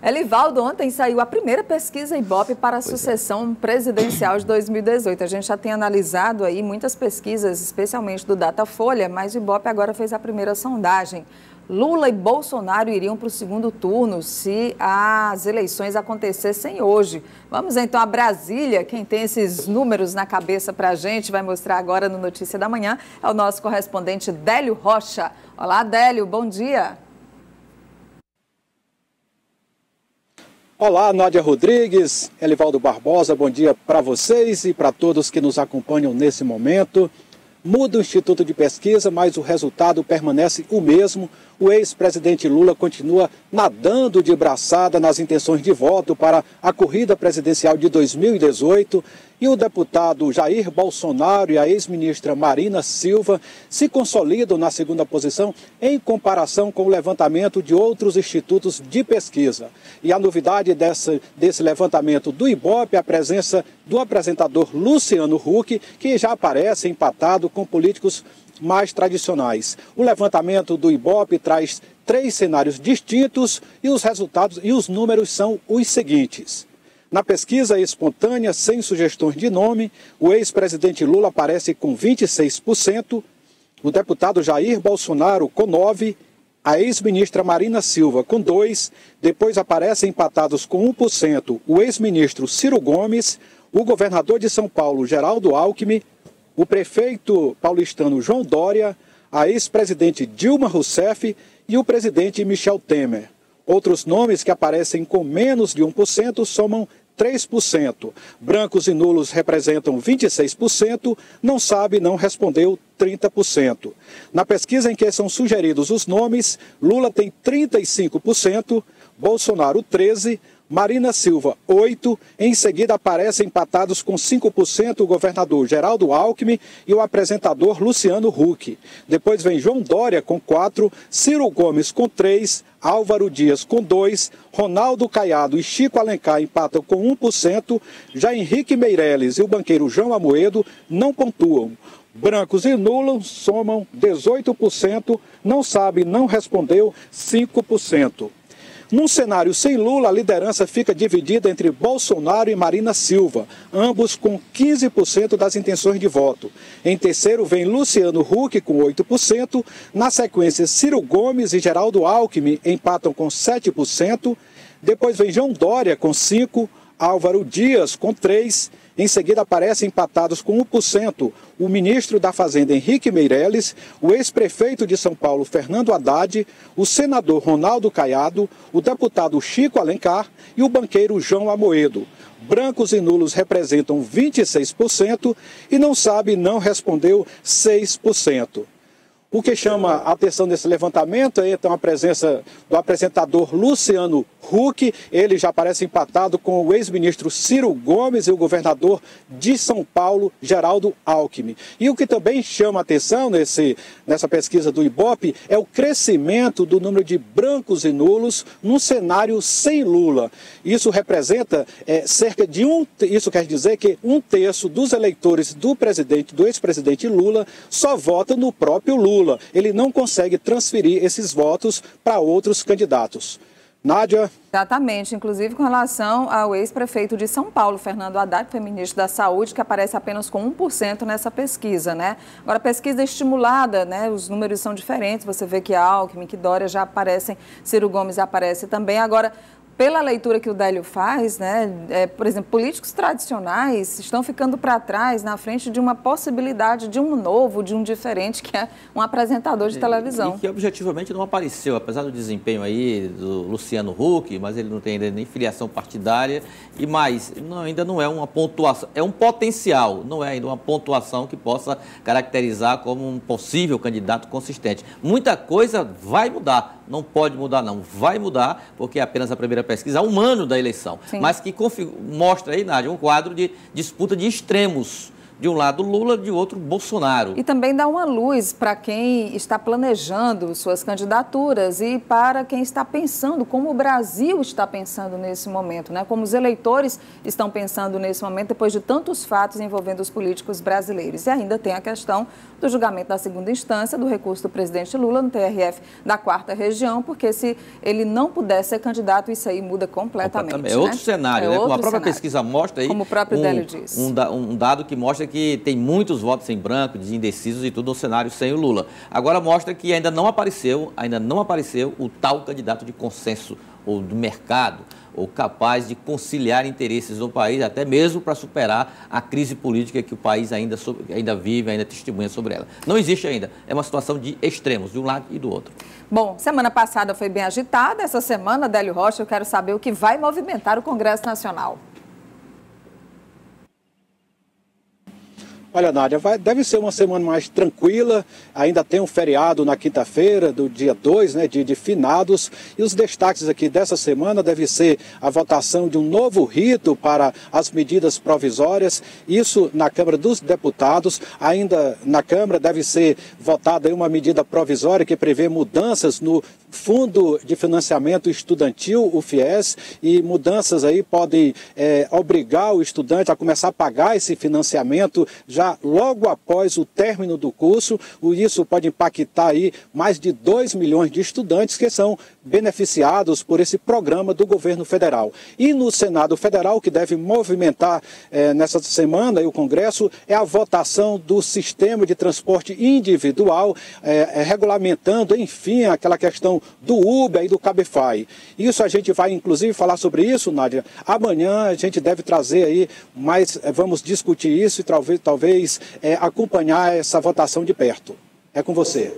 Elivaldo, ontem saiu a primeira pesquisa Ibope para a sucessão presidencial de 2018. A gente já tem analisado aí muitas pesquisas, especialmente do Datafolha, mas o Ibope agora fez a primeira sondagem. Lula e Bolsonaro iriam para o segundo turno se as eleições acontecessem hoje. Vamos então a Brasília. Quem tem esses números na cabeça para a gente vai mostrar agora no Notícia da Manhã é o nosso correspondente Délio Rocha. Olá, Délio, bom dia. Olá, Nádia Rodrigues, Elivaldo Barbosa, bom dia para vocês e para todos que nos acompanham nesse momento. Muda o Instituto de Pesquisa, mas o resultado permanece o mesmo. O ex-presidente Lula continua nadando de braçada nas intenções de voto para a corrida presidencial de 2018. E o deputado Jair Bolsonaro e a ex-ministra Marina Silva se consolidam na segunda posição em comparação com o levantamento de outros institutos de pesquisa. E a novidade desse levantamento do Ibope é a presença do apresentador Luciano Huck, que já aparece empatado com políticos mais tradicionais. O levantamento do Ibope traz 3 cenários distintos e os resultados e os números são os seguintes. Na pesquisa espontânea, sem sugestões de nome, o ex-presidente Lula aparece com 26%, o deputado Jair Bolsonaro com 9%, a ex-ministra Marina Silva com 2%, depois aparecem empatados com 1% o ex-ministro Ciro Gomes, o governador de São Paulo, Geraldo Alckmin, o prefeito paulistano João Dória, a ex-presidente Dilma Rousseff e o presidente Michel Temer. Outros nomes que aparecem com menos de 1% somam 3%. Brancos e nulos representam 26%, não sabe, não respondeu 30%. Na pesquisa em que são sugeridos os nomes, Lula tem 35%, Bolsonaro 13%, Marina Silva, 8%, em seguida aparecem empatados com 5% o governador Geraldo Alckmin e o apresentador Luciano Huck. Depois vem João Dória com 4%, Ciro Gomes com 3%, Álvaro Dias com 2%, Ronaldo Caiado e Chico Alencar empatam com 1%, já Henrique Meirelles e o banqueiro João Amoedo não pontuam. Brancos e nulos somam 18%, não sabe, não respondeu 5%. Num cenário sem Lula, a liderança fica dividida entre Bolsonaro e Marina Silva, ambos com 15% das intenções de voto. Em terceiro vem Luciano Huck com 8%, na sequência Ciro Gomes e Geraldo Alckmin empatam com 7%, depois vem João Dória com 5%, Álvaro Dias com 3%, em seguida aparecem empatados com 1% o ministro da Fazenda Henrique Meirelles, o ex-prefeito de São Paulo Fernando Haddad, o senador Ronaldo Caiado, o deputado Chico Alencar e o banqueiro João Amoedo. Brancos e nulos representam 26% e não sabe, não respondeu 6%. O que chama a atenção nesse levantamento é então a presença do apresentador Luciano Huck. Ele já aparece empatado com o ex-ministro Ciro Gomes e o governador de São Paulo, Geraldo Alckmin. E o que também chama a atenção nessa pesquisa do Ibope é o crescimento do número de brancos e nulos num cenário sem Lula. Isso representa cerca de isso quer dizer que 1/3 dos eleitores do ex-presidente Lula só vota no próprio Lula. Ele não consegue transferir esses votos para outros candidatos. Nádia? Exatamente, inclusive com relação ao ex-prefeito de São Paulo, Fernando Haddad, que foi ministro da Saúde, que aparece apenas com 1% nessa pesquisa, né? Agora, pesquisa estimulada, né? Os números são diferentes, você vê que Alckmin, que Dória já aparecem, Ciro Gomes aparece também. Agora, pela leitura que o Délio faz, né, por exemplo, políticos tradicionais estão ficando para trás na frente de uma possibilidade de um novo, de um diferente, que é um apresentador de televisão. E que objetivamente não apareceu, apesar do desempenho aí do Luciano Huck, mas ele não tem ainda nem filiação partidária, e mais, ainda não é uma pontuação, é um potencial, não é ainda uma pontuação que possa caracterizar como um possível candidato consistente. Muita coisa vai mudar. Não pode mudar, não. Vai mudar, porque é apenas a primeira pesquisa há um ano da eleição. Sim. Mas que mostra aí, Nádia, um quadro de disputa de extremos De um lado Lula, de outro Bolsonaro. E também dá uma luz para quem está planejando suas candidaturas e para quem está pensando, como o Brasil está pensando nesse momento, né? Como os eleitores estão pensando nesse momento, depois de tantos fatos envolvendo os políticos brasileiros. E ainda tem a questão do julgamento da segunda instância do recurso do presidente Lula no TRF da 4ª Região, porque se ele não puder ser candidato, isso aí muda completamente. É outro cenário, né? Como a própria pesquisa mostra aí, como o próprio Délio diz. Um dado que mostra que tem muitos votos em branco, de indecisos e tudo no cenário sem o Lula. Agora mostra que ainda não apareceu o tal candidato de consenso ou do mercado, ou capaz de conciliar interesses no país, até mesmo para superar a crise política que o país ainda vive, ainda testemunha sobre ela. Não existe ainda. É uma situação de extremos, de um lado e do outro. Bom, semana passada foi bem agitada. Essa semana, Délio Rocha, eu quero saber o que vai movimentar o Congresso Nacional. Olha, Nádia, deve ser uma semana mais tranquila, ainda tem um feriado na quinta-feira, do dia 2, né, de finados, e os destaques aqui dessa semana deve ser a votação de um novo rito para as medidas provisórias, isso na Câmara dos Deputados. Ainda na Câmara deve ser votada aí uma medida provisória que prevê mudanças no Fundo de Financiamento Estudantil, o FIES, e mudanças aí podem obrigar o estudante a começar a pagar esse financiamento já logo após o término do curso. Isso pode impactar aí mais de 2 milhões de estudantes que são beneficiados por esse programa do governo federal. E no Senado Federal, que deve movimentar nessa semana o Congresso, é a votação do sistema de transporte individual, regulamentando, enfim, aquela questão do Uber e do Cabify. Isso a gente vai, inclusive, falar sobre isso, Nádia. Amanhã a gente deve trazer aí, mas vamos discutir isso e talvez acompanhar essa votação de perto. É com você.